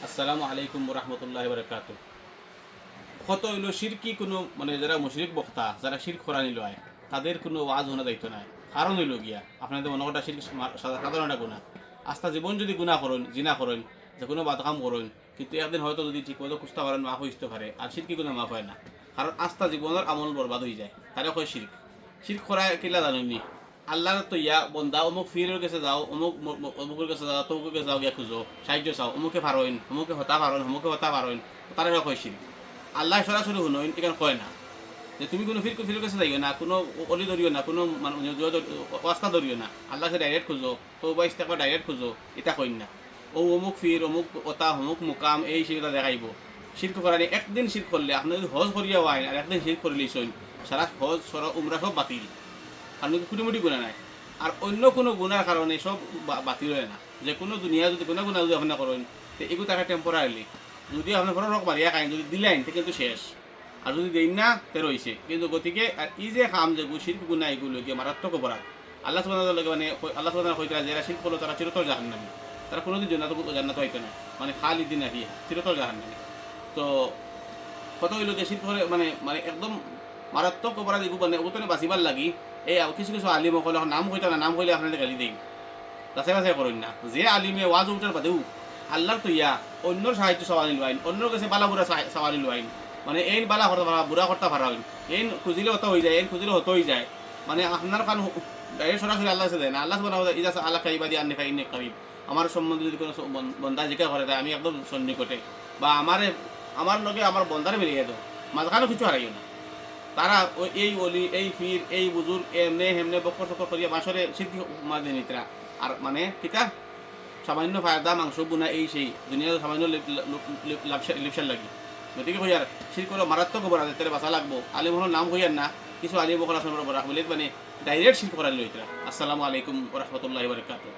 আসসালামু আলাইকুম রহমতুল্লাহ বারকাত। কত হইল শিরকি কোনো মানে যারা মুশরিক বক্তা যারা শির খোরানি লয় তাদের কোনো ওয়াজ শোনা যাইতো না। কারণ হইল গিয়া আপনাদের মনে কটা শির সাধারণ একটা গুণা। আস্থা জীবন যদি গুণা করেন জিনা করেন যে কোনো বাদ কাম করেন, কিন্তু একদিন হয়তো যদি ঠিক মতো খুঁজতে পারেন মাফ হইতে পারে, আর শিরকি গুণা মাফ হয় না। কারণ আস্থা জীবনের আমল বরবাদ হয়ে যায়, তারে কয় শিরক। শিরক করা কিলা জানেননি? আল্লাহর তো ইয়া বন্দা অমুক ফিরের কাছে যাও, অমুকের কাছে যাও, তমুকের কাছে যাও, গিয়া খুঁজো সাহায্য চাও, অমুকে পারইন, অমুকে হতা পারেন, অমুকে হতা পারইন, তারা কয় শিরক। আল্লাহ সরাসরি শুনুন এখানে কয় না যে তুমি কোনো ফির কাছে যাইও না, কোনো অলি ধরিও না, কোনো ওয়াস্তা ধরিও না, আল্লাহকে ডাইরেক্ট খুঁজো, তো বা ইস্তাকবা ডাইরেক্ট খুঁজো, এটা কইন না। ও অমুক ফির অমুক ওতা অমুক মুকাম এই সেগুলো দেখাইব। শিরক করানি একদিন শিরক করলে আপনি যদি হজ করিয়া আইন আর একদিন শিরক করলেই সইন, সারা হজ সরা উমরা সব বাতিল। কারণ কুটিমুটি গুণা নাই। আর অন্য কোনো গুণার কারণে সব বাতিল হয় না। যে কোনো দুনিয়া যদি কোনো গুণা যদি আপনি করেন, তো এগুলো টাকা টেম্পোরারিলি যদি আপনার ঘরে রক মারিয়া খাইন, যদি দিলেন তো কিন্তু শেষ। আর যদি দেন না তে রয়েছে কিন্তু। গতিকে আর এই যে খাম যে শিরক গুণা এগুলো গিয়ে মারাত্মক অপরাধ। আল্লাহ সুবহানাহু লাগে মানে আল্লাহ সুবহানাহু কইরা যারা শিরক করলো তারা চিরতর জাহান্নামী। তারা কোনোদিন জান্নাত হইতো না, মানে খালিদিন আহিয়া চিরতর জাহান্নামী। তো কত হইল যে শিরক করে মানে মানে একদম মারাত্মক অপরাধ এগুলো মানে ওতনে বাঁচিবার লাগি এই কিছু কিছু আলিম সকলে নাম কইতা না, নাম কইলে আপনাদের গালি দিন। বাছাই বাছাই করেন না যে আলিমে ওয়াজ উঠার বাদেও আল্লাহর তো ইয়া অন্যর সাহায্য সওয়ালি লইন, অন্যর কাছে বালা বুড়া সওয়ালি লইন, মানে এই বালা করতে পারা বুড়া করতে পারা হইন, এই খুঁজিলে হতো হয়ে যায়, এই খুঁজিলে হতো হয়ে যায়। মানে আপনার কান ডাইরেক্ট সরাসরি আল্লাহ কাছে দেয় না। আল্লাহ সুবহানাহু ওয়া তাআলা ইজা আল্লাহ কাইবাদি আন্নি ফাইন্নি কারিব, আমার সম্বন্ধে যদি কোনো বন্দা জিজ্ঞাসা করে তাই আমি একদম সন্নিকটে, বা আমার লগে আমার বন্দারে মিলিয়ে দাও, মাঝখানে কিছু হারাইও না। তারা ওই এই অলি এই ফির এই বুজুর্গ এমনে হেমনে বকর চকর করিয়া বাসরে সিদ্ধি মাঝে নিতরা। আর মানে কিতা সামান্য ফায়দা মাংস বুনা এই সেই দুনিয়ার সামান্য লিপসার লাগি। গতিকে হইয়ার শির করে মারাত্মক অপরাধ, তাহলে বাঁচা লাগবো। আলিম হল নাম হইয়ার না, কিছু আলিম বকর আসন বলে মানে ডাইরেক্ট শির করার লইতরা। আসসালামু আলাইকুম ওয়া রাহমাতুল্লাহি ওয়া বারাকাতুহু।